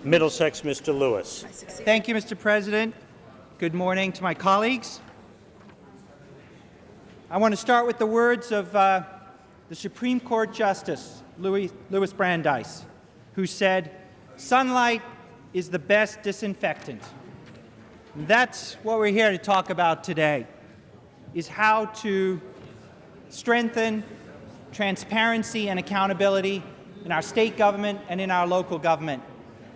Middlesex, Mr. Lewis. Thank you, Mr. President. Good morning to my colleagues. I want to start with the words of the Supreme Court Justice, Louis Brandeis, who said, "Sunlight is the best disinfectant." And that's what we're here to talk about today, is how to strengthen transparency and accountability in our state government and in our local government,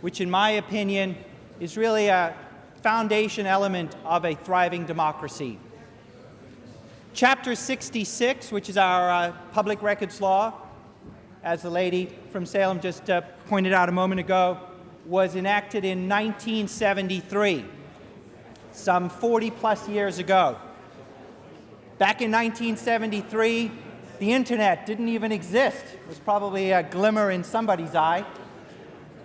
which in my opinion is really a foundation element of a thriving democracy. Chapter 66, which is our public records law, as the lady from Salem just pointed out a moment ago, was enacted in 1973, some 40-plus years ago. Back in 1973, the internet didn't even exist. It was probably a glimmer in somebody's eye.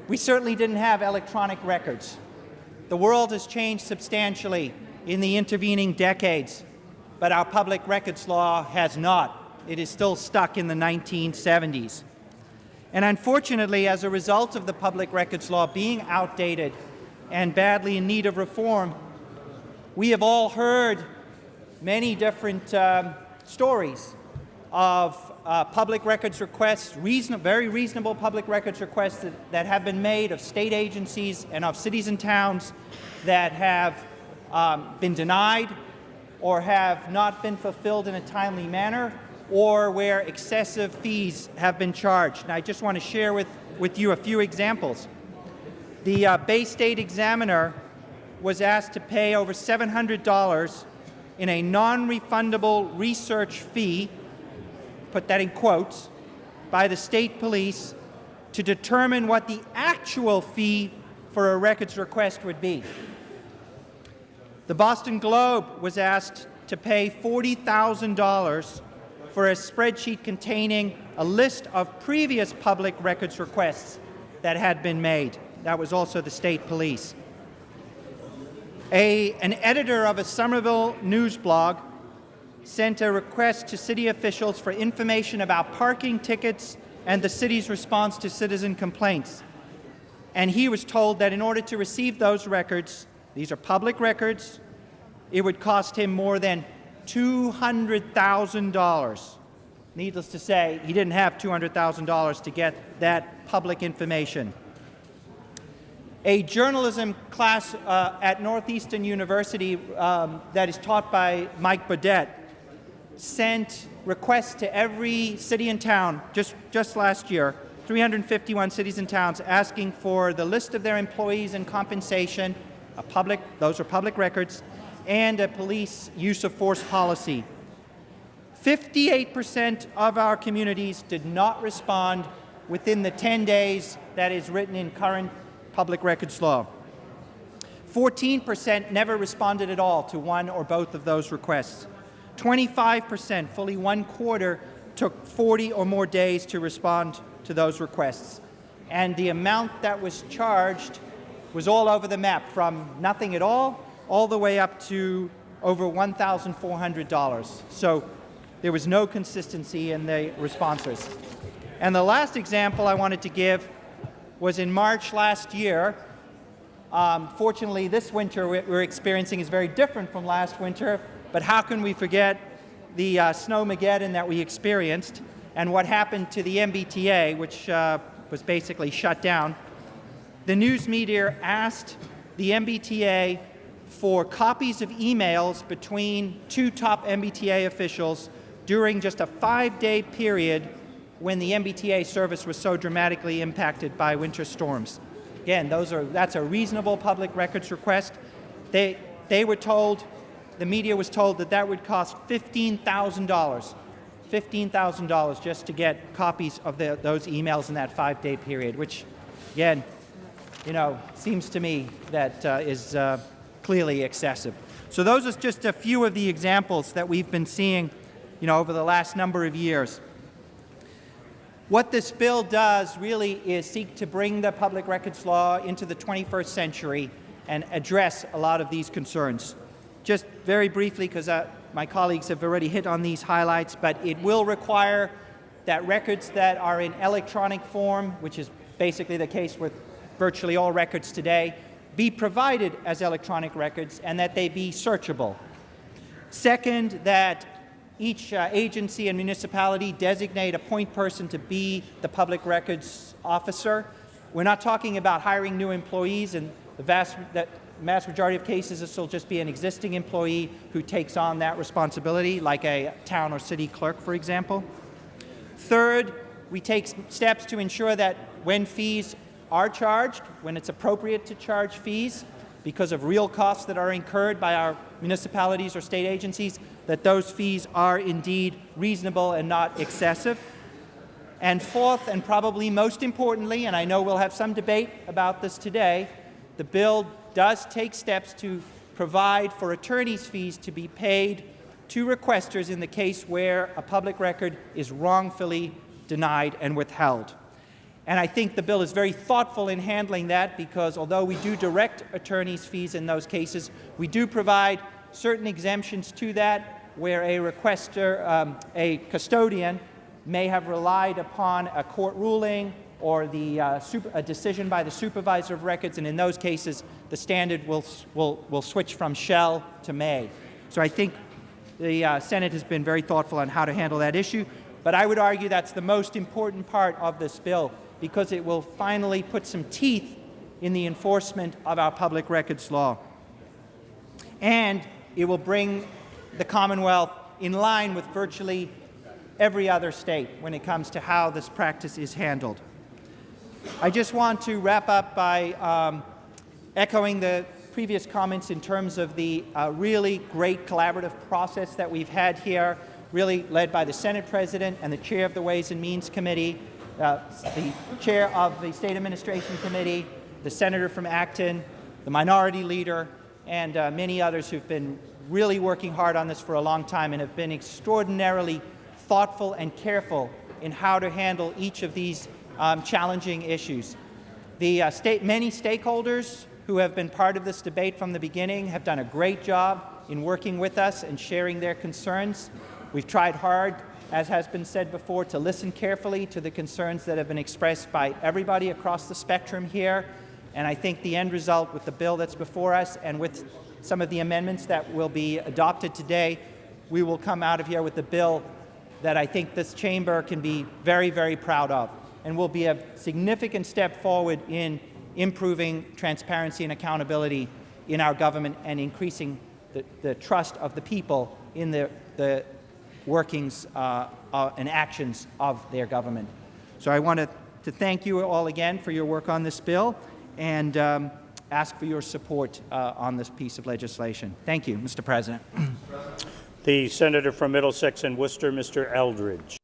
We certainly didn't have electronic records. The world has changed substantially in the intervening decades, but our public records law has not. It is still stuck in the 1970s. And unfortunately, as a result of the public records law being outdated and badly in need of reform, we have all heard many different stories of public records requests, very reasonable public records requests that have been made of state agencies and of cities and towns that have been denied or have not been fulfilled in a timely manner, or where excessive fees have been charged. And I just want to share with you a few examples. The Bay State Examiner was asked to pay over $700 in a non-refundable research fee, put that in quotes, by the state police to determine what the actual fee for a records request would be. The Boston Globe was asked to pay $40,000 for a spreadsheet containing a list of previous public records requests that had been made. That was also the state police. An editor of a Somerville news blog sent a request to city officials for information about parking tickets and the city's response to citizen complaints. And he was told that in order to receive those records, these are public records, it would cost him more than $200,000. Needless to say, he didn't have $200,000 to get that public information. A journalism class at Northeastern University that is taught by Mike Baudet sent requests to every city and town just last year, 351 cities and towns, asking for the list of their employees and compensation, those are public records, and a police use of force policy. 58% of our communities did not respond within the 10 days that is written in current public records law. 14% never responded at all to one or both of those requests. 25%, fully one quarter, took 40 or more days to respond to those requests. And the amount that was charged was all over the map, from nothing at all the way up to over $1,400. So there was no consistency in the responses. And the last example I wanted to give was in March last year. Fortunately, this winter we're experiencing is very different from last winter, but how can we forget the snowmageddon that we experienced and what happened to the MBTA, which was basically shut down. The news media asked the MBTA for copies of emails between two top MBTA officials during just a 5-day period when the MBTA service was so dramatically impacted by winter storms. Again, that's a reasonable public records request. They were told, the media was told that would cost $15,000 just to get copies of those emails in that 5-day period, which, again, seems to me that is clearly excessive. So those are just a few of the examples that we've been seeing, over the last number of years. What this bill does really is seek to bring the public records law into the 21st century and address a lot of these concerns. Just very briefly, because my colleagues have already hit on these highlights, but it will require that records that are in electronic form, which is basically the case with virtually all records today, be provided as electronic records and that they be searchable. Second, that each agency and municipality designate a point person to be the public records officer. We're not talking about hiring new employees, and the mass majority of cases this will just be an existing employee who takes on that responsibility, like a town or city clerk, for example. Third, we take steps to ensure that when fees are charged, when it's appropriate to charge fees because of real costs that are incurred by our municipalities or state agencies, that those fees are indeed reasonable and not excessive. And fourth, and probably most importantly, and I know we'll have some debate about this today, the bill does take steps to provide for attorneys' fees to be paid to requesters in the case where a public record is wrongfully denied and withheld. And I think the bill is very thoughtful in handling that, because although we do direct attorneys' fees in those cases, we do provide certain exemptions to that where a requester, a custodian, may have relied upon a court ruling or a decision by the supervisor of records, and in those cases the standard will switch from shall to may. So I think the Senate has been very thoughtful on how to handle that issue, but I would argue that's the most important part of this bill, because it will finally put some teeth in the enforcement of our public records law. And it will bring the Commonwealth in line with virtually every other state when it comes to how this practice is handled. I just want to wrap up by echoing the previous comments in terms of the really great collaborative process that we've had here, really led by the Senate President and the Chair of the Ways and Means Committee, the Chair of the State Administration Committee, the Senator from Acton, the Minority Leader, and many others who've been really working hard on this for a long time and have been extraordinarily thoughtful and careful in how to handle each of these challenging issues. The many stakeholders who have been part of this debate from the beginning have done a great job in working with us and sharing their concerns. We've tried hard, as has been said before, to listen carefully to the concerns that have been expressed by everybody across the spectrum here. And I think the end result with the bill that's before us and with some of the amendments that will be adopted today, we will come out of here with a bill that I think this chamber can be very, very proud of, and will be a significant step forward in improving transparency and accountability in our government and increasing the trust of the people in the workings and actions of their government. So I want to thank you all again for your work on this bill and ask for your support on this piece of legislation. Thank you, Mr. President. The Senator from Middlesex and Worcester, Mr. Eldridge.